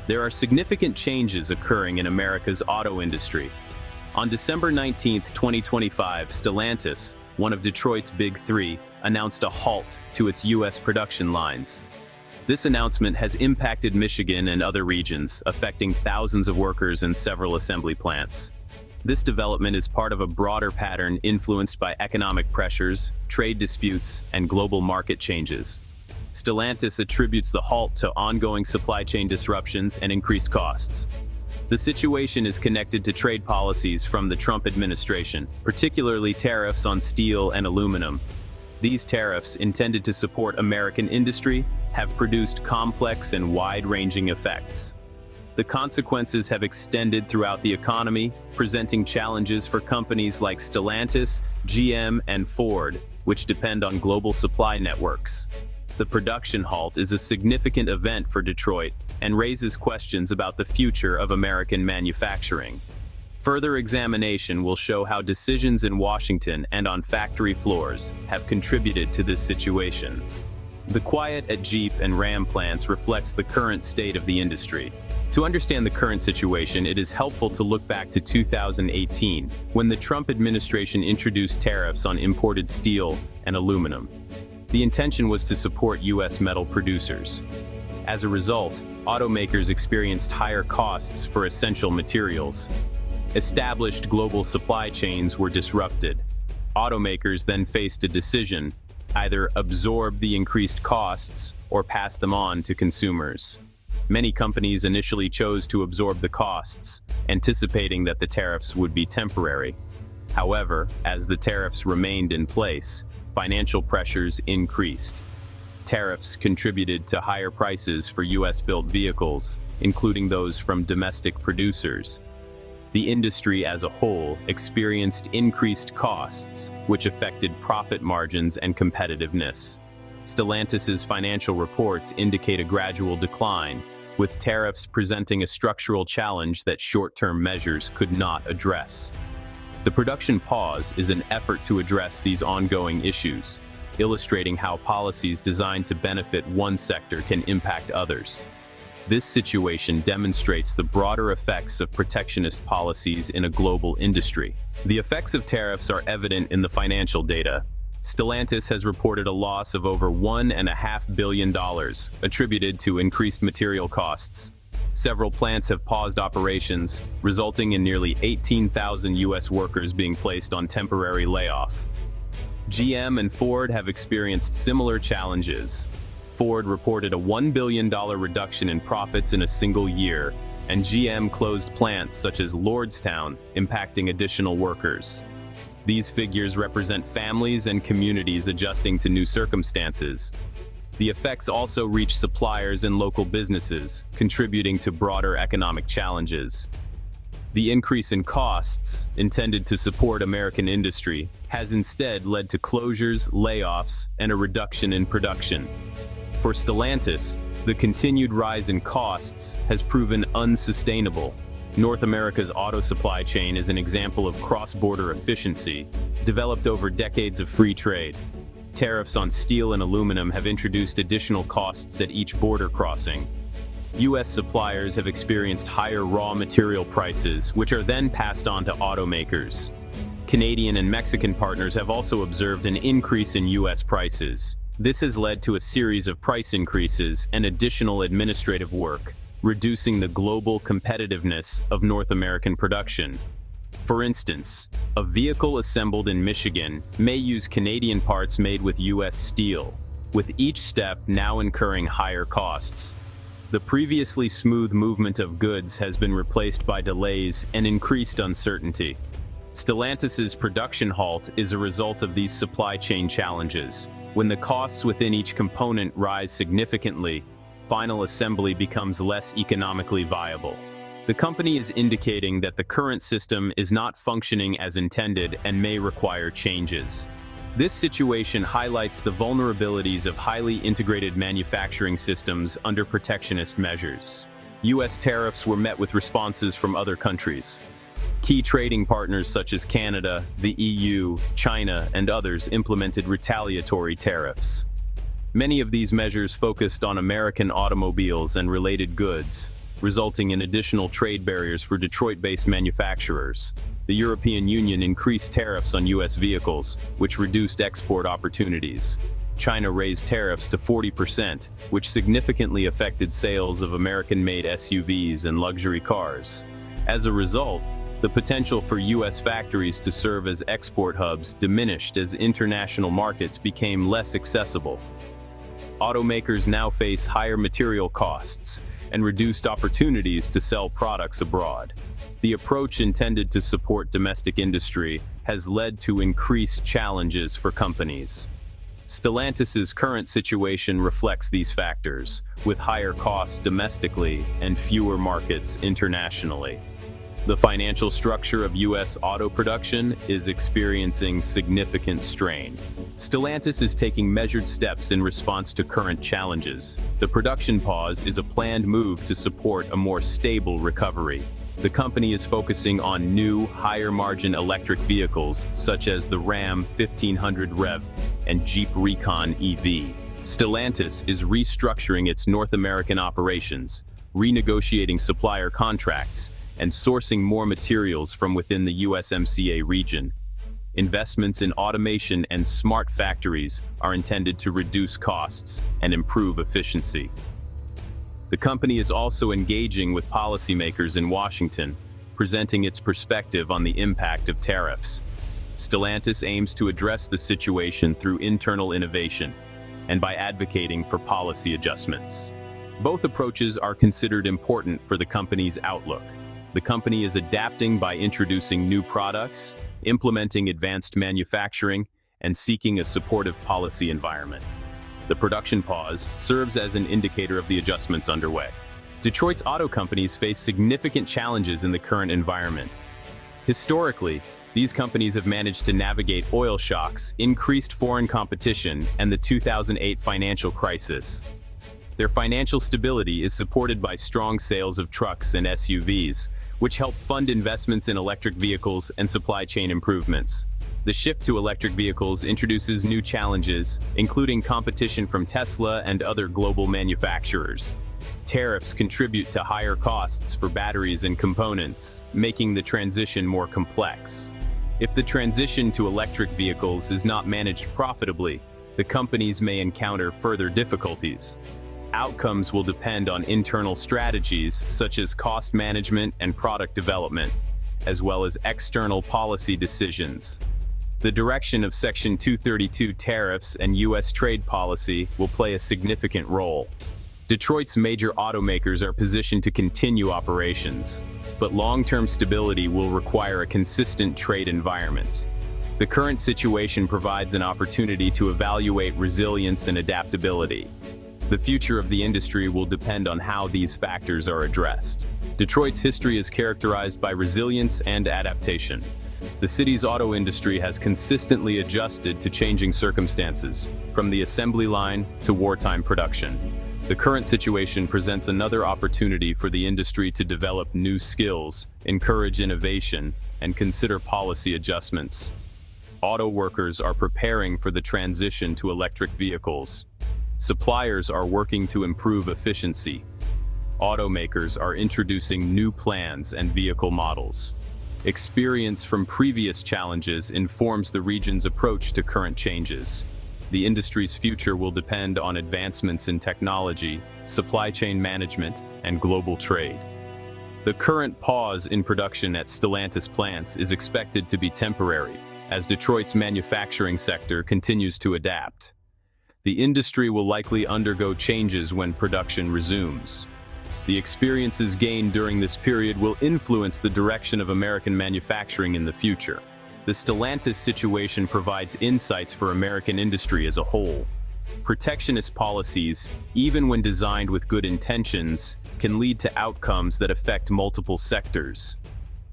There are significant changes occurring in America's auto industry. On December 19, 2025, Stellantis, one of Detroit's Big Three, announced a halt to its U.S. production lines. This announcement has impacted Michigan and other regions, affecting thousands of workers and several assembly plants. This development is part of a broader pattern influenced by economic pressures, trade disputes, and global market changes. Stellantis attributes the halt to ongoing supply chain disruptions and increased costs. The situation is connected to trade policies from the Trump administration, particularly tariffs on steel and aluminum. These tariffs, intended to support American industry, have produced complex and wide-ranging effects. The consequences have extended throughout the economy, presenting challenges for companies like Stellantis, GM, and Ford, which depend on global supply networks. The production halt is a significant event for Detroit and raises questions about the future of American manufacturing. Further examination will show how decisions in Washington and on factory floors have contributed to this situation. The quiet at Jeep and Ram plants reflects the current state of the industry. To understand the current situation, it is helpful to look back to 2018, when the Trump administration introduced tariffs on imported steel and aluminum. The intention was to support U.S. metal producers. As a result, automakers experienced higher costs for essential materials. Established global supply chains were disrupted. Automakers then faced a decision: either absorb the increased costs or pass them on to consumers. Many companies initially chose to absorb the costs, anticipating that the tariffs would be temporary. However, as the tariffs remained in place, financial pressures increased. Tariffs contributed to higher prices for U.S.-built vehicles, including those from domestic producers. The industry as a whole experienced increased costs, which affected profit margins and competitiveness. Stellantis's financial reports indicate a gradual decline, with tariffs presenting a structural challenge that short-term measures could not address. The production pause is an effort to address these ongoing issues, illustrating how policies designed to benefit one sector can impact others. This situation demonstrates the broader effects of protectionist policies in a global industry. The effects of tariffs are evident in the financial data. Stellantis has reported a loss of over $1.5 billion, attributed to increased material costs. Several plants have paused operations, resulting in nearly 18,000 U.S. workers being placed on temporary layoff. GM and Ford have experienced similar challenges. Ford reported a $1 billion reduction in profits in a single year, and GM closed plants such as Lordstown, impacting additional workers. These figures represent families and communities adjusting to new circumstances. The effects also reach suppliers and local businesses, contributing to broader economic challenges. The increase in costs, intended to support American industry, has instead led to closures, layoffs, and a reduction in production. For Stellantis, the continued rise in costs has proven unsustainable. North America's auto supply chain is an example of cross-border efficiency, developed over decades of free trade. Tariffs on steel and aluminum have introduced additional costs at each border crossing. U.S. suppliers have experienced higher raw material prices, which are then passed on to automakers. Canadian and Mexican partners have also observed an increase in U.S. prices. This has led to a series of price increases and additional administrative work, reducing the global competitiveness of North American production. For instance, a vehicle assembled in Michigan may use Canadian parts made with U.S. steel, with each step now incurring higher costs. The previously smooth movement of goods has been replaced by delays and increased uncertainty. Stellantis's production halt is a result of these supply chain challenges. When the costs within each component rise significantly, final assembly becomes less economically viable. The company is indicating that the current system is not functioning as intended and may require changes. This situation highlights the vulnerabilities of highly integrated manufacturing systems under protectionist measures. U.S. tariffs were met with responses from other countries. Key trading partners such as Canada, the EU, China, and others implemented retaliatory tariffs. Many of these measures focused on American automobiles and related goods. resulting in additional trade barriers for Detroit-based manufacturers. The European Union increased tariffs on U.S. vehicles, which reduced export opportunities. China raised tariffs to 40%, which significantly affected sales of American-made SUVs and luxury cars. As a result, the potential for U.S. factories to serve as export hubs diminished as international markets became less accessible. Automakers now face higher material costs and reduced opportunities to sell products abroad. The approach intended to support domestic industry has led to increased challenges for companies. Stellantis's current situation reflects these factors, with higher costs domestically and fewer markets internationally. The financial structure of U.S. auto production is experiencing significant strain. Stellantis is taking measured steps in response to current challenges. The production pause is a planned move to support a more stable recovery. The company is focusing on new, higher-margin electric vehicles, such as the Ram 1500 REV and Jeep Recon EV. Stellantis is restructuring its North American operations, renegotiating supplier contracts, and sourcing more materials from within the USMCA region. Investments in automation and smart factories are intended to reduce costs and improve efficiency. The company is also engaging with policymakers in Washington, presenting its perspective on the impact of tariffs. Stellantis aims to address the situation through internal innovation and by advocating for policy adjustments. Both approaches are considered important for the company's outlook. The company is adapting by introducing new products, implementing advanced manufacturing, and seeking a supportive policy environment. The production pause serves as an indicator of the adjustments underway. Detroit's auto companies face significant challenges in the current environment. Historically, these companies have managed to navigate oil shocks, increased foreign competition, and the 2008 financial crisis. Their financial stability is supported by strong sales of trucks and SUVs, which help fund investments in electric vehicles and supply chain improvements. The shift to electric vehicles introduces new challenges, including competition from Tesla and other global manufacturers. Tariffs contribute to higher costs for batteries and components, making the transition more complex. If the transition to electric vehicles is not managed profitably, the companies may encounter further difficulties. Outcomes will depend on internal strategies such as cost management and product development, as well as external policy decisions. The direction of Section 232 tariffs and U.S. trade policy will play a significant role. Detroit's major automakers are positioned to continue operations, but long-term stability will require a consistent trade environment. The current situation provides an opportunity to evaluate resilience and adaptability. The future of the industry will depend on how these factors are addressed. Detroit's history is characterized by resilience and adaptation. The city's auto industry has consistently adjusted to changing circumstances, from the assembly line to wartime production. The current situation presents another opportunity for the industry to develop new skills, encourage innovation, and consider policy adjustments. Auto workers are preparing for the transition to electric vehicles. Suppliers are working to improve efficiency. Automakers are introducing new plans and vehicle models. Experience from previous challenges informs the region's approach to current changes. The industry's future will depend on advancements in technology, supply chain management, and global trade. The current pause in production at Stellantis plants is expected to be temporary, as Detroit's manufacturing sector continues to adapt. The industry will likely undergo changes when production resumes. The experiences gained during this period will influence the direction of American manufacturing in the future. The Stellantis situation provides insights for American industry as a whole. Protectionist policies, even when designed with good intentions, can lead to outcomes that affect multiple sectors.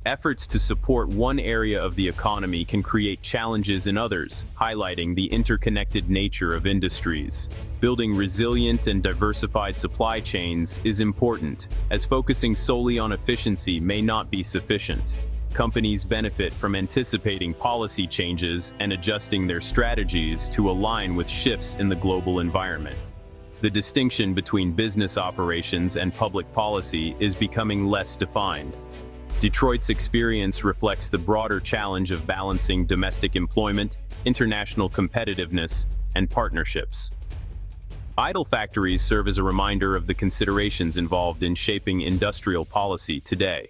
Efforts to support one area of the economy can create challenges in others, highlighting the interconnected nature of industries. Building resilient and diversified supply chains is important, as focusing solely on efficiency may not be sufficient. Companies benefit from anticipating policy changes and adjusting their strategies to align with shifts in the global environment. the distinction between business operations and public policy is becoming less defined. Detroit's experience reflects the broader challenge of balancing domestic employment, international competitiveness, and partnerships. Idle factories serve as a reminder of the considerations involved in shaping industrial policy today.